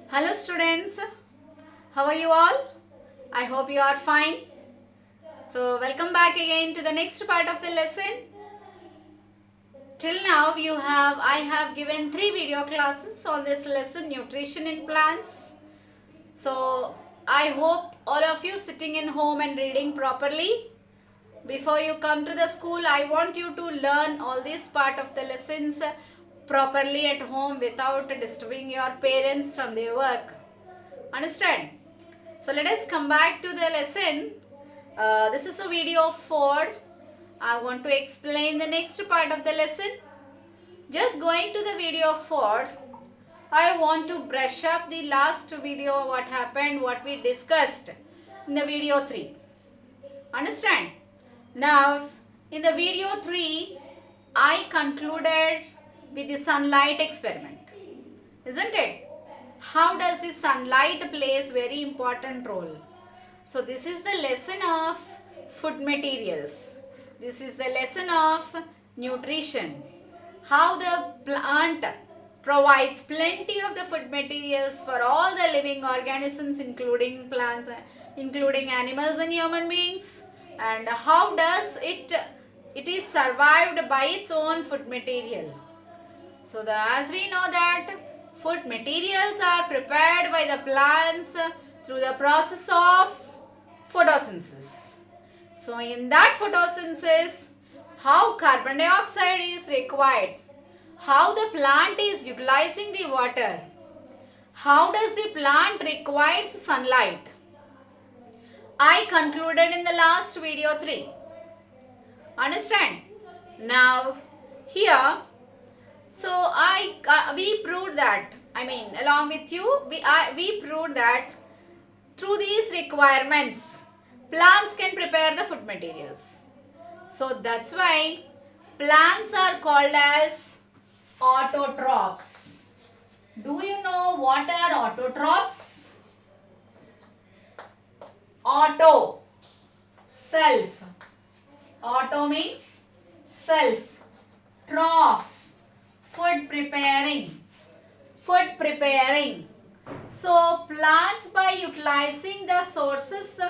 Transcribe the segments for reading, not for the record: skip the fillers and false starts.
Hello students, how are you all? I hope you are fine. So welcome back again to the next part of the lesson. Till now I have given 3 video classes on this lesson, nutrition in plants. So I hope all of you sitting in home and reading properly. Before you come to the school, I want you to learn all this part of the lessons properly at home without disturbing your parents from their work. Understand? So let us come back to the lesson. This is a video of 4. I want to explain the next part of the lesson. Just going to the video of 4, I want to brush up the last video, what happened, what we discussed in the video 3. Understand? Now, in the video 3, I concluded with the sunlight experiment. Isn't it? How does the sunlight plays very important role? So this is the lesson of food materials. This is the lesson of nutrition. How the plant provides plenty of the food materials for all the living organisms, including plants, including animals and human beings. And how does it is survived by its own food material. So as we know that food materials are prepared by the plants through the process of photosynthesis. So in that photosynthesis, how carbon dioxide is required, how the plant is utilizing the water, how does the plant requires sunlight. I concluded in the last video 3. Understand? Now here, so we proved that, along with you, we proved that through these requirements, plants can prepare the food materials. So that's why plants are called as autotrophs. Do you know what are autotrophs? Auto, self. Auto means self. Troph, food preparing. Food preparing. So plants, by utilizing the sources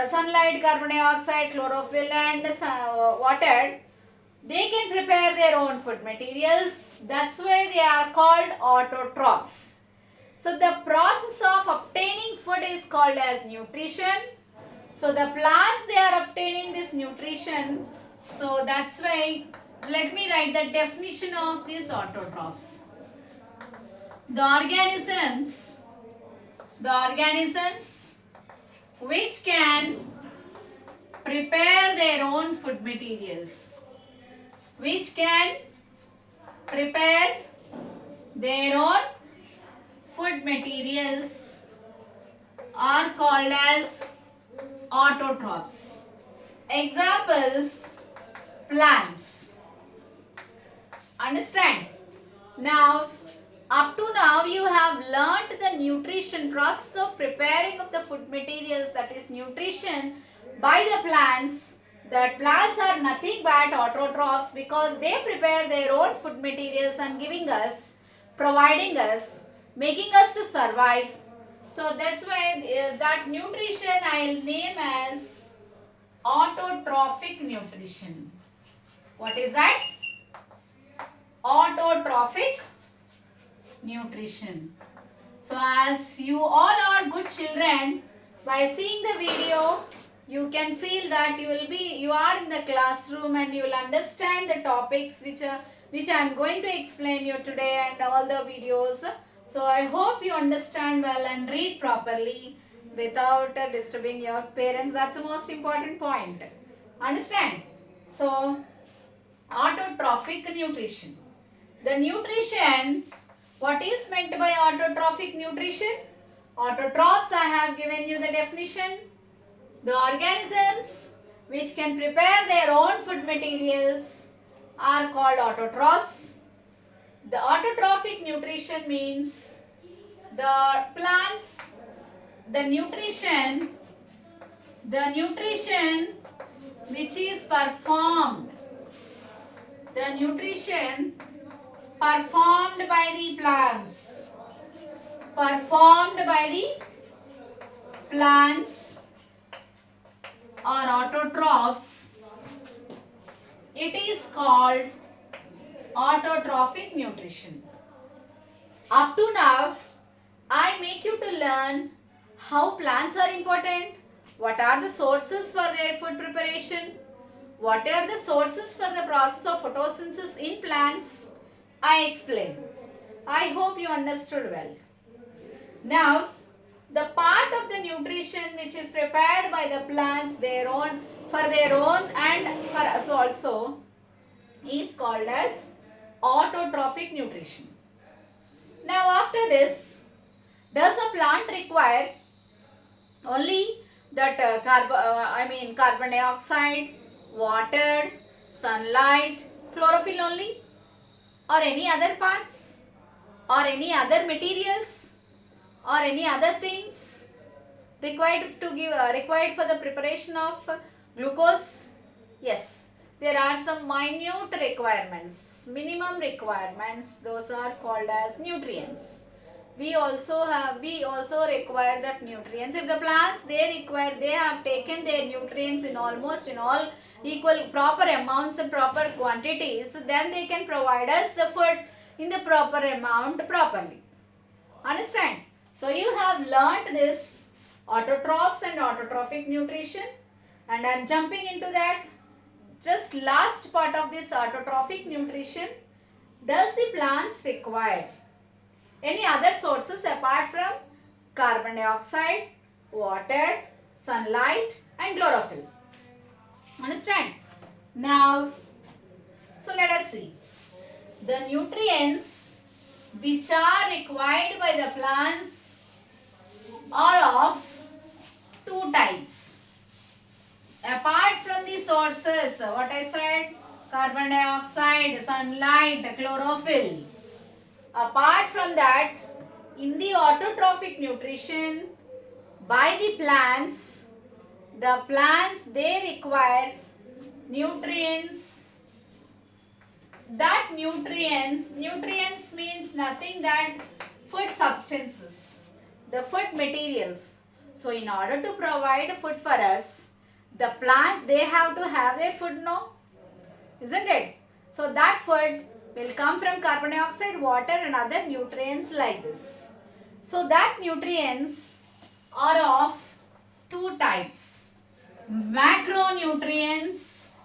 sunlight, carbon dioxide, chlorophyll and water, they can prepare their own food materials. That's why they are called autotrophs. So the process of obtaining food is called as nutrition. So the plants, they are obtaining this nutrition. So that's why, let me write the definition of these autotrophs. The organisms which can prepare their own food materials, which can prepare their own food materials are called as autotrophs. Examples, plants. Understand? Now, up to now you have learnt the nutrition process of preparing of the food materials, that is nutrition by the plants. That plants are nothing but autotrophs because they prepare their own food materials and giving us, providing us, making us to survive. So that's why that nutrition I will name as autotrophic nutrition. What is that? Autotrophic nutrition. So as you all are good children, by seeing the video you can feel that you are in the classroom and you will understand the topics which I am going to explain you today and all the videos. So I hope you understand well and read properly without disturbing your parents. That's the most important point. Understand? So autotrophic nutrition. The nutrition, what is meant by autotrophic nutrition? Autotrophs, I have given you the definition. The organisms which can prepare their own food materials are called autotrophs. The autotrophic nutrition means the plants, the nutrition which is performed, by the plants, performed by the plants or autotrophs, it is called autotrophic nutrition. Up to now, I make you to learn how plants are important, what are the sources for their food preparation, what are the sources for the process of photosynthesis in plants. I explained. I hope you understood well. Now, the part of the nutrition which is prepared by the plants for their own and for us also is called as autotrophic nutrition. Now after this, does a plant require only that carbon dioxide, water, sunlight, chlorophyll only, or any other parts, or any other materials, or any other things required for the preparation of glucose? Yes, there are some minute requirements, minimum requirements. Those are called as nutrients. We also require that nutrients. If the plants they have taken their nutrients in almost in all equal proper amounts and proper quantities, then they can provide us the food in the proper amount properly. Understand? So you have learnt this autotrophs and autotrophic nutrition, and I am jumping into that. Just last part of this autotrophic nutrition. Does the plants require any other sources apart from carbon dioxide, water, sunlight and chlorophyll? Understand? Now, so let us see. The nutrients which are required by the plants are of two types. Apart from the sources, what I said, carbon dioxide, sunlight, chlorophyll. Apart from that, in the autotrophic nutrition, by the plants they require nutrients. That nutrients means nothing that food substances, the food materials. So in order to provide food for us, the plants they have to have their food, no? Isn't it? So that food will come from carbon dioxide, water and other nutrients like this. So that nutrients are of two types, macronutrients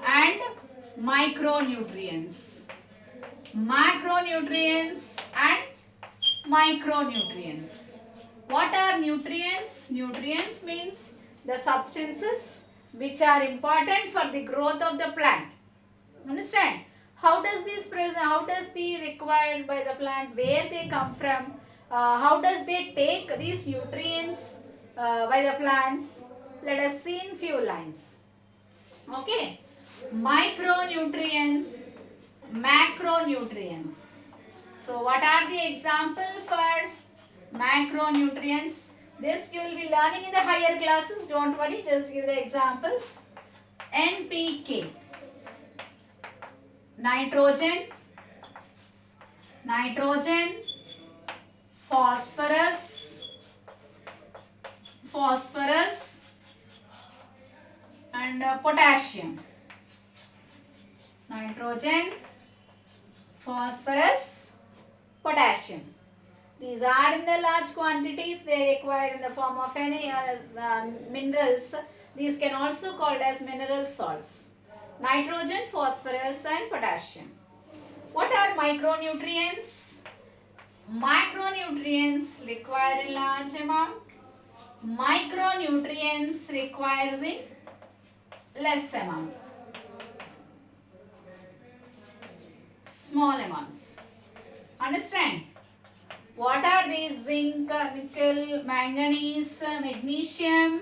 and micronutrients. Macronutrients and micronutrients. What are nutrients? Nutrients means the substances which are important for the growth of the plant. Understand? How does the required by the plant, where they come from, how does they take these nutrients by the plants? Let us see in few lines. Okay. Micronutrients, macronutrients. So what are the example for macronutrients? This you will be learning in the higher classes. Don't worry, just give the examples. NPK, nitrogen, phosphorus, and potassium. Nitrogen, phosphorus, potassium. These are in the large quantities. They require in the form of any minerals. These can also called as mineral salts. Nitrogen, phosphorus and potassium. What are micronutrients? Macronutrients require in large amount. Micronutrients requires in less amount. Small amounts. Understand? What are these? Zinc, nickel, manganese, magnesium,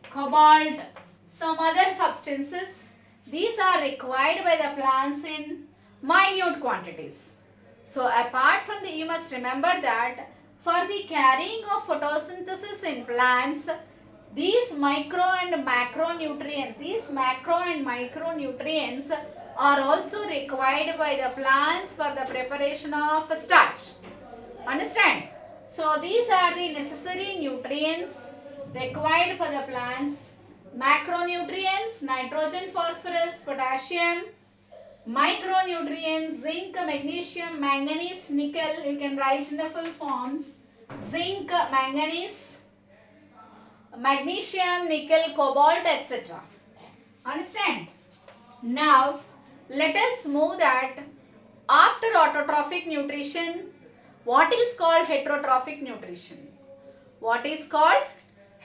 cobalt, some other substances. These are required by the plants in minute quantities. So apart from the, you must remember that for the carrying of photosynthesis in plants, these micro and macronutrients, these macro and micronutrients are also required by the plants for the preparation of starch. Understand? So these are the necessary nutrients required for the plants. Macronutrients, nitrogen, phosphorus, potassium. Micronutrients, zinc, magnesium, manganese, nickel. You can write in the full forms. Zinc, manganese, magnesium, nickel, cobalt, etc. Understand? Now, let us move that after autotrophic nutrition, what is called heterotrophic nutrition? What is called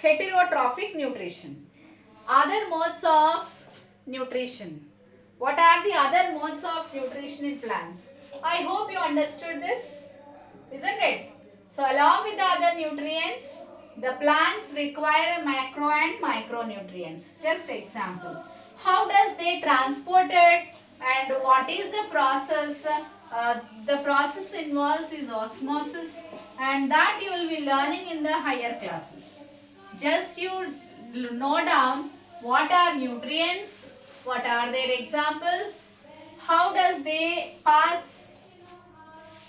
heterotrophic nutrition? Other modes of nutrition. What are the other modes of nutrition in plants? I hope you understood this, isn't it? So along with the other nutrients, the plants require macro and micronutrients. Just example. How does they transport it and what is the process? The process involves is osmosis, and that you will be learning in the higher classes. Just you note down what are nutrients, what are their examples, how does they pass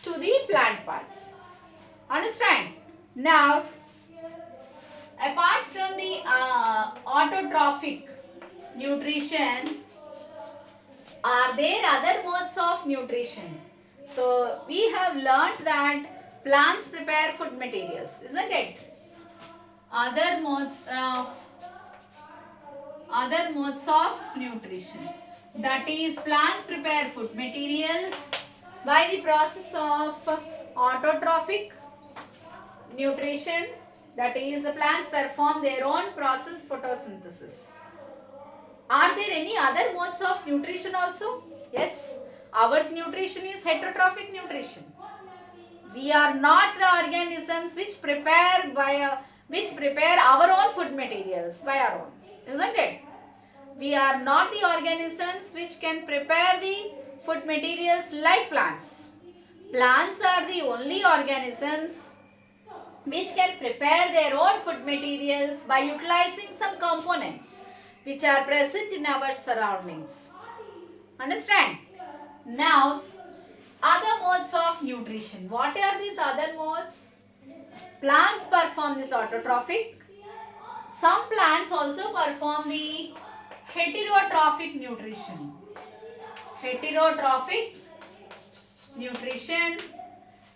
to the plant parts. Understand? Now, apart from the autotrophic nutrition, are there other modes of nutrition? So, we have learnt that plants prepare food materials, isn't it? Other modes of nutrition. That is, plants prepare food materials by the process of autotrophic nutrition. That is, the plants perform their own process photosynthesis. Are there any other modes of nutrition also? Yes, ours nutrition is heterotrophic nutrition. We are not the organisms which prepare our own food materials by our own, isn't it? We are not the organisms which can prepare the food materials like plants. Plants are the only organisms which can prepare their own food materials by utilizing some components which are present in our surroundings. Understand? Now, other modes of nutrition. What are these other modes? Plants perform this autotrophic. Some plants also perform the heterotrophic nutrition. Heterotrophic nutrition.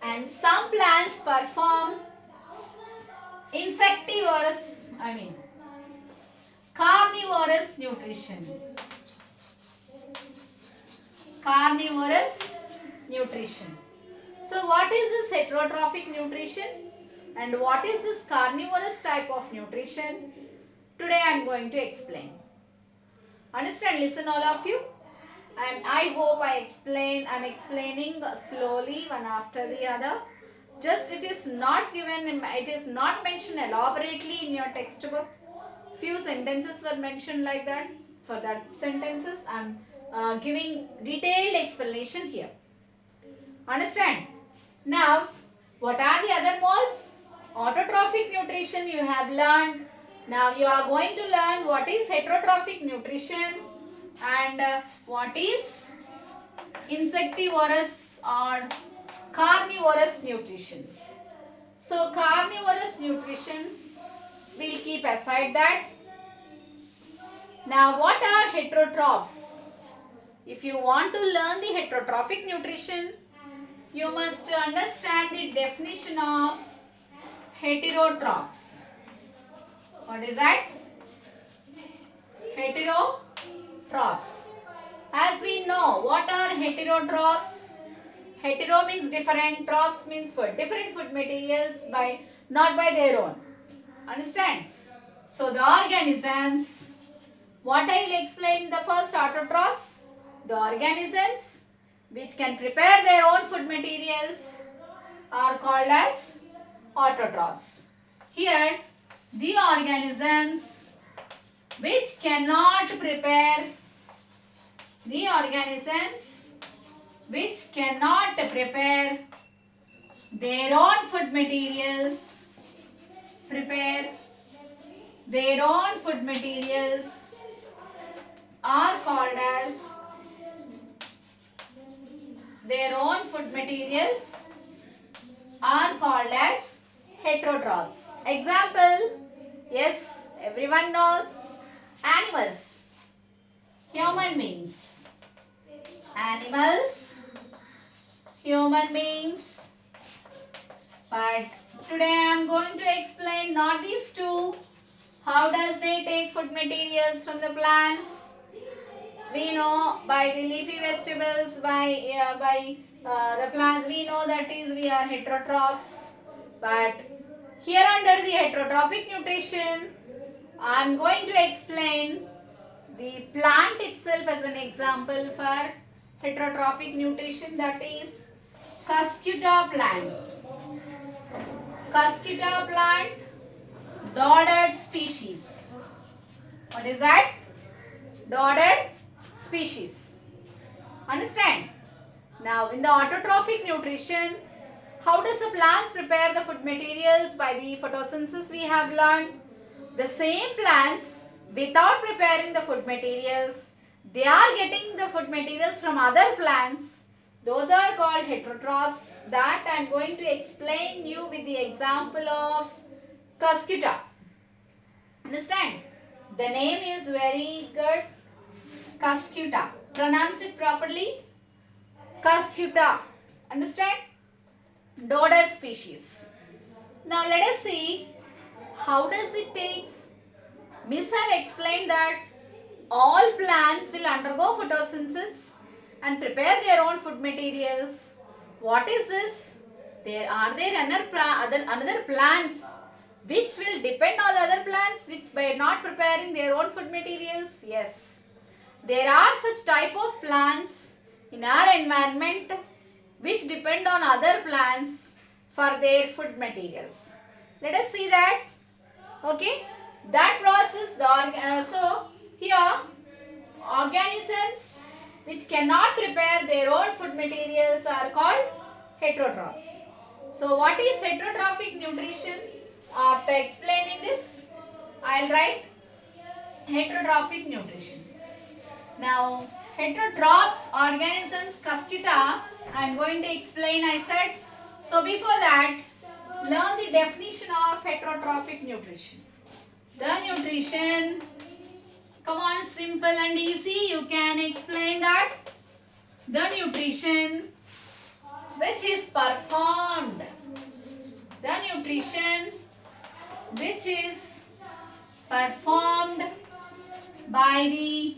And some plants perform carnivorous nutrition. Carnivorous nutrition. So what is this heterotrophic nutrition and what is this carnivorous type of nutrition? Today I am going to explain. Understand? Listen all of you. I hope I am explaining slowly one after the other. Just it is not mentioned elaborately in your textbook. Few sentences were mentioned like that. For that sentences, I am giving detailed explanation here. Understand? Now, what are the other modes? Autotrophic nutrition you have learned. Now you are going to learn what is heterotrophic nutrition and what is insectivorous or carnivorous nutrition. So carnivorous nutrition, we'll keep aside that. Now what are heterotrophs? If you want to learn the heterotrophic nutrition, you must understand the definition of heterotrophs. What is that? Heterotrophs. As we know, what are heterotrophs? Hetero means different, trophs means for different food materials not by their own. Understand? So the organisms, what I will explain in the first autotrophs, the organisms which can prepare their own food materials are called as autotrophs. Here, the organisms which cannot prepare their own food materials, are called as their own food materials are called as heterotrophs. Example, yes, everyone knows animals, human beings, animals, human beings. But today I am going to explain not these two. How does they take food materials from the plants? We know by the leafy vegetables, by the plant, we know that is we are heterotrophs. But here under the heterotrophic nutrition, I am going to explain the plant itself as an example for heterotrophic nutrition, that is Cuscuta plant. Cuscuta plant, dodder species. What is that? Dodder species. Understand? Now in the autotrophic nutrition, how does the plants prepare the food materials? By the photosynthesis we have learned. The same plants, without preparing the food materials, they are getting the food materials from other plants. Those are called heterotrophs. That I am going to explain you with the example of Cuscuta. Understand? The name is very good. Cuscuta. Pronounce it properly. Cuscuta. Understand? Dodder species. Now let us see how does it takes. Miss have explained that all plants will undergo photosynthesis and prepare their own food materials. What is this? There are another plants which will depend on the other plants which by not preparing their own food materials? Yes. There are such type of plants in our environment which depend on other plants for their food materials. Let us see that. Okay. That process, so here organisms which cannot prepare their own food materials are called heterotrophs. So what is heterotrophic nutrition? After explaining this, I will write heterotrophic nutrition. Now heterotrophs, organisms, Cuscuta, I am going to explain, I said. So before that, learn the definition of heterotrophic nutrition. The nutrition, come on, simple and easy, you can explain that. The nutrition which is performed, the nutrition which is performed by the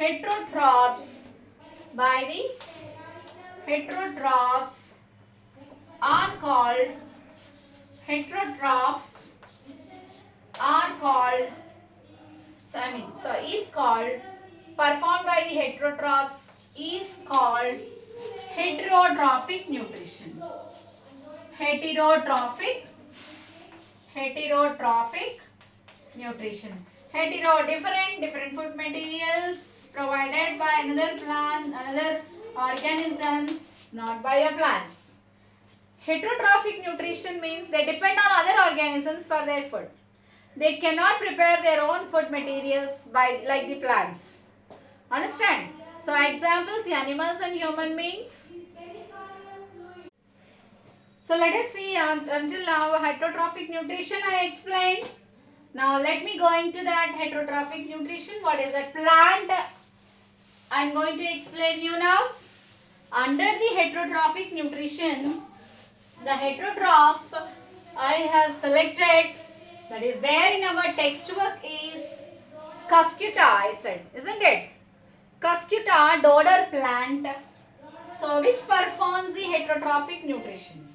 heterotrophs, are called heterotrophs are called is called performed by the heterotrophs is called heterotrophic nutrition. Heterotrophic nutrition. Different food materials provided by another plant, another organisms, not by the plants. Heterotrophic nutrition means they depend on other organisms for their food. They cannot prepare their own food materials like the plants. Understand? So examples, animals and human beings. So let us see until now heterotrophic nutrition I explained. Now let me go into that heterotrophic nutrition. What is a plant? I am going to explain you now. Under the heterotrophic nutrition, the heterotroph I have selected that is there in our textbook is Cuscuta, I said, isn't it? Cuscuta dodder plant. So which performs the heterotrophic nutrition?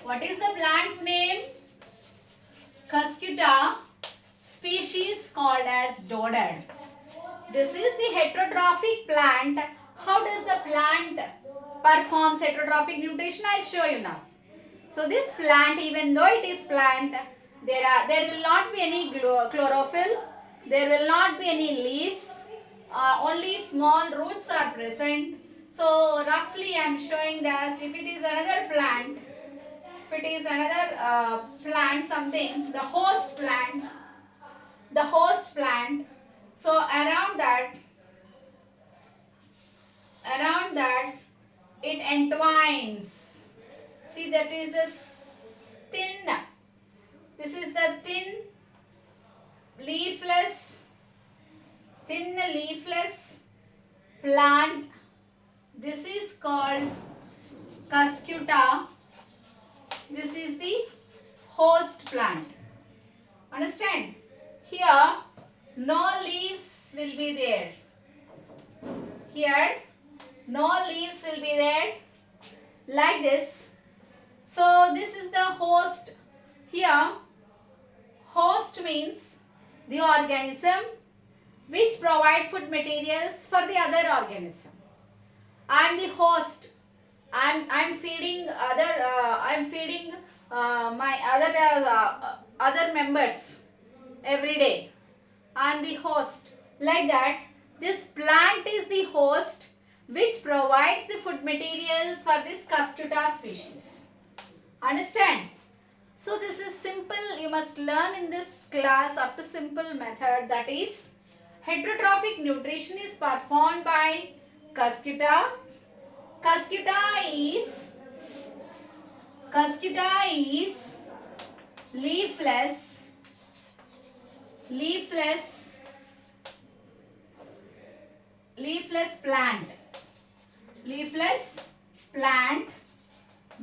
What is the plant name? Cuscuta, species called as dodder. This is the heterotrophic plant. How does the plant performs heterotrophic nutrition? I will show you now. So this plant, even though it is plant, there will not be any chlorophyll, there will not be any leaves, only small roots are present. So roughly I am showing that if it is another plant, something, the host plant, so around that it entwines. See, that is the thin. This is the thin leafless plant. This is called Cuscuta. This is the host plant. Understand? Here no leaves will be there. Here no leaves will be there like this. So this is the host. Here host means the organism which provide food materials for the other organism. I am the host. I'm feeding my other members every day. I am the host. Like that, this plant is the host which provides the food materials for this Cuscuta species. Understand? So this is simple. You must learn in this class up to simple method, that is heterotrophic nutrition is performed by Cuscuta. Cuscuta is leafless plant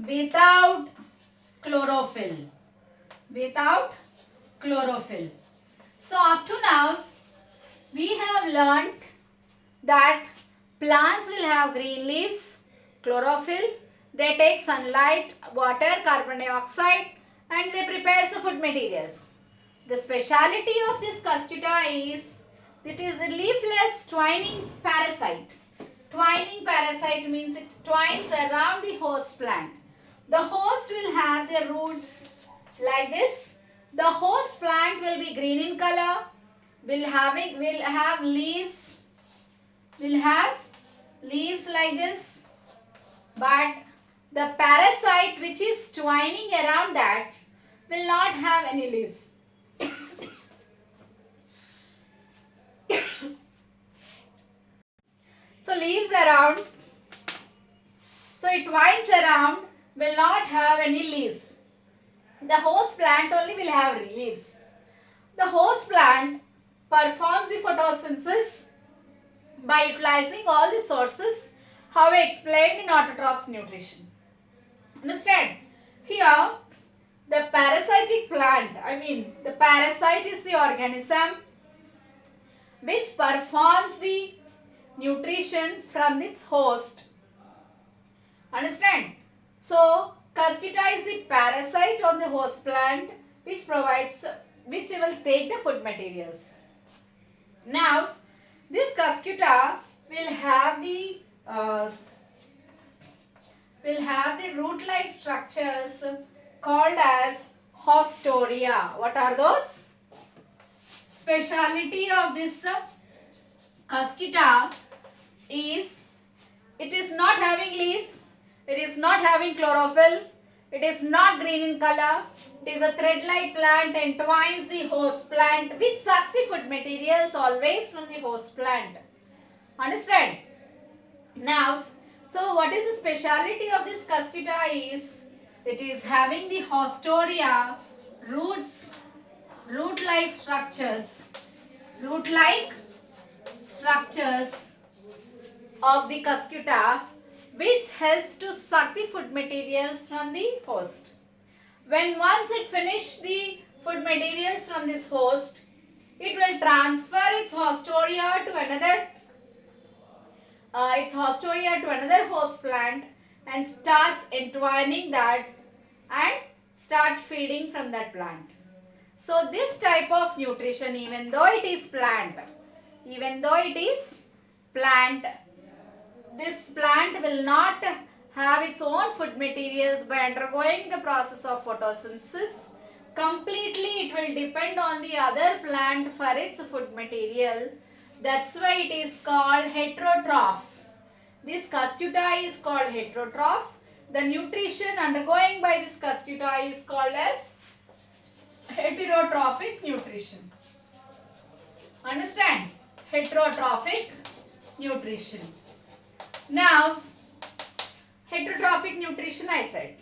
without chlorophyll. So up to now we have learnt that plants will have green leaves, chlorophyll, they take sunlight, water, carbon dioxide, and they prepare the food materials. The speciality of this Cuscuta is it is a leafless twining parasite. Twining parasite means it twines around the host plant. The host will have their roots like this. The host plant will be green in color, will have leaves like this, but the parasite which is twining around that will not have any leaves. So leaves around, so it twines around, will not have any leaves. The host plant only will have leaves. The host plant performs the photosynthesis by utilizing all the sources how I explained in autotrophs nutrition. Understand? Here the parasitic plant, the parasite is the organism which performs the nutrition from its host. Understand? So Cuscuta is the parasite on the host plant which will take the food materials. Now this Cuscuta will have the root-like structures called as haustoria. What are those? Speciality of this Cuscuta is it is not having leaves, it is not having chlorophyll, it is not green in color, it is a thread-like plant, entwines the host plant which sucks the food materials always from the host plant. Understand? Now, so what is the speciality of this Cuscuta is it is having the haustoria, root-like structures of the Cuscuta which helps to suck the food materials from the host. When once it finishes the food materials from this host, it will transfer its haustoria to another host plant and starts entwining that and start feeding from that plant. So this type of nutrition, even though it is plant, this plant will not have its own food materials by undergoing the process of photosynthesis. Completely it will depend on the other plant for its food material. That's why it is called heterotroph. This Cuscuta is called heterotroph. The nutrition undergoing by this Cuscuta is called as heterotrophic nutrition. Understand? Heterotrophic nutrition. Now, heterotrophic nutrition I said.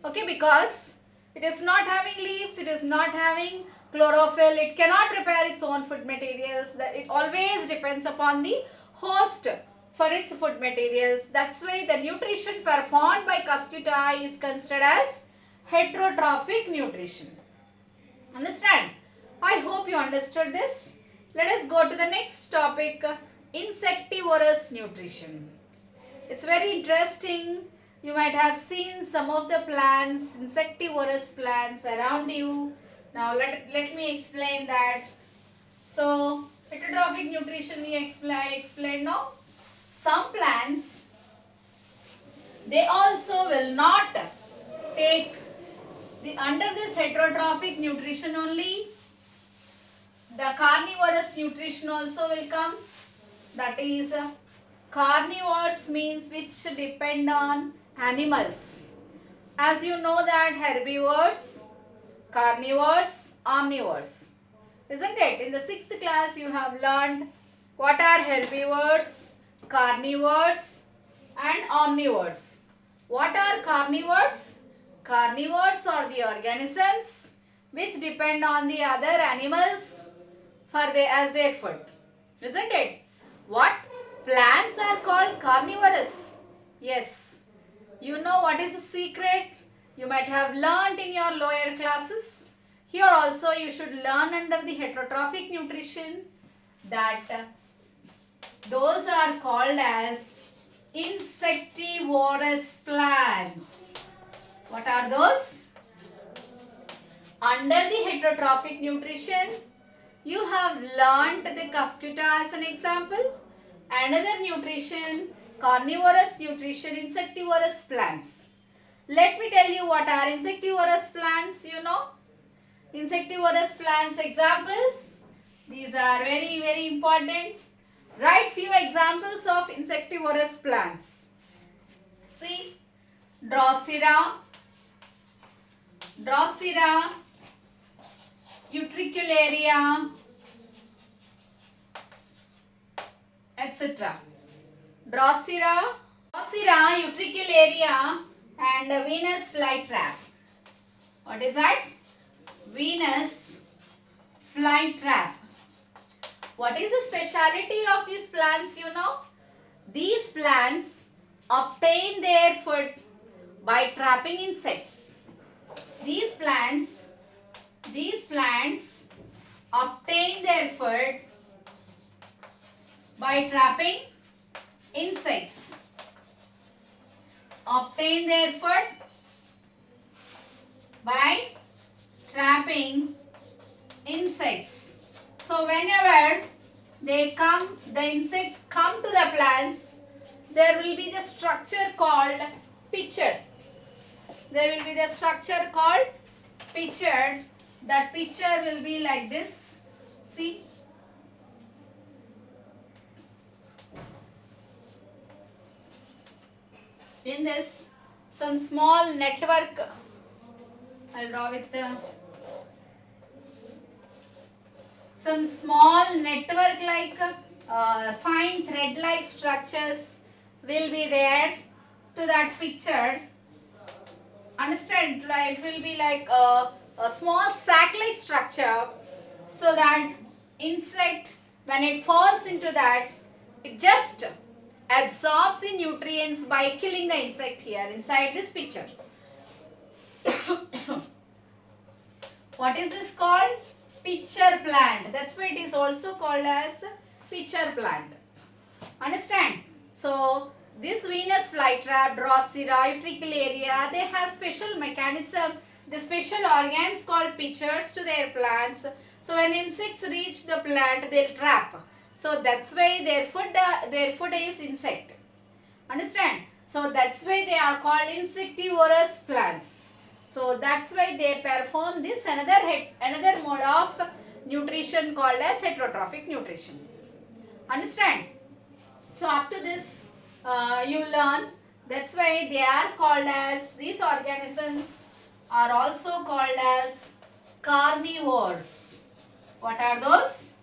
Okay, because it is not having leaves, it is not having chlorophyll, it cannot prepare its own food materials. That it always depends upon the host for its food materials. That's why the nutrition performed by Cuscuta is considered as heterotrophic nutrition. Understand? I hope you understood this. Let us go to the next topic, insectivorous nutrition. It's very interesting. You might have seen some of the plants, insectivorous plants around you. Now let me explain that. So heterotrophic nutrition we explain now. Some plants, they also will not take under this heterotrophic nutrition only. The carnivorous nutrition also will come. That is, carnivores means which depend on animals. As you know that herbivores, carnivores, omnivores. Isn't it? In the 6th class you have learned what are herbivores, carnivores and omnivores. What are carnivores? Carnivores are the organisms which depend on the other animals as their food. Isn't it? What plants are called carnivorous? Yes. You know what is the secret? You might have learnt in your lower classes. Here also you should learn under the heterotrophic nutrition that those are called as insectivorous plants. What are those? Under the heterotrophic nutrition, you have learnt the Cuscuta as an example. Another nutrition, carnivorous nutrition, insectivorous plants. Let me tell you what are insectivorous plants, you know. Insectivorous plants examples. These are very, very important. Write few examples of insectivorous plants. See, Drosera, Utricularia, etc. Drosera, Utricularia and Venus flytrap. What is that? Venus flytrap. What is the speciality of these plants, you know? These plants obtain their food by trapping insects. These plants obtain their food by trapping insects. Obtain their food by trapping insects. So whenever the insects come to the plants, there will be the structure called pitcher. There will be the structure called pitcher. That pitcher will be like this. See. In this, some small network, I'll draw with some small network like fine thread like structures will be there to that picture. Understand? It will be like a small sac like structure, so that insect, when it falls into that, it just absorbs the nutrients by killing the insect here inside this picture. What is this called? Pitcher plant. That's why it is also called as pitcher plant. Understand? So this Venus flytrap, Drosera, Utricularia, they have special mechanism, the special organs called pitchers to their plants. So when insects reach the plant, they'll trap. So that's why their food is insect. Understand? So that's why they are called insectivorous plants. So that's why they perform this another mode of nutrition called as heterotrophic nutrition. Understand? So up to this you learn. That's why they are called as, these organisms are also called as carnivores. What are those?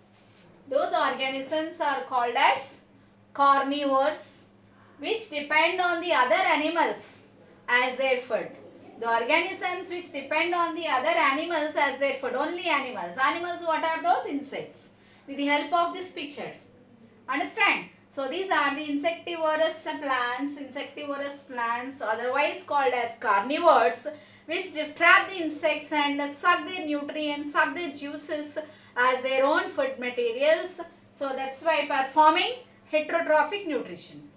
Those organisms are called as carnivores. which depend on the other animals as their food. The organisms which depend on the other animals as their food. Only animals. Animals, what are those? Insects. With the help of this picture. Understand? So these are the insectivorous plants otherwise called as carnivores, which trap the insects and suck their nutrients, suck their juices as their own food materials. So that's why performing heterotrophic nutrition.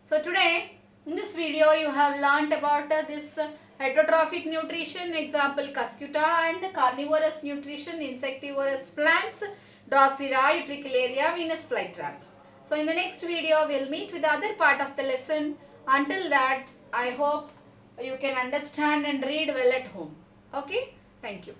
So today in this video you have learnt about this heterotrophic nutrition, example Cuscuta, and carnivorous nutrition, insectivorous plants, Drosera, Utricularia, Venus flytrap. So in the next video we'll meet with the other part of the lesson. Until that, I hope you can understand and read well at home. Okay? Thank you.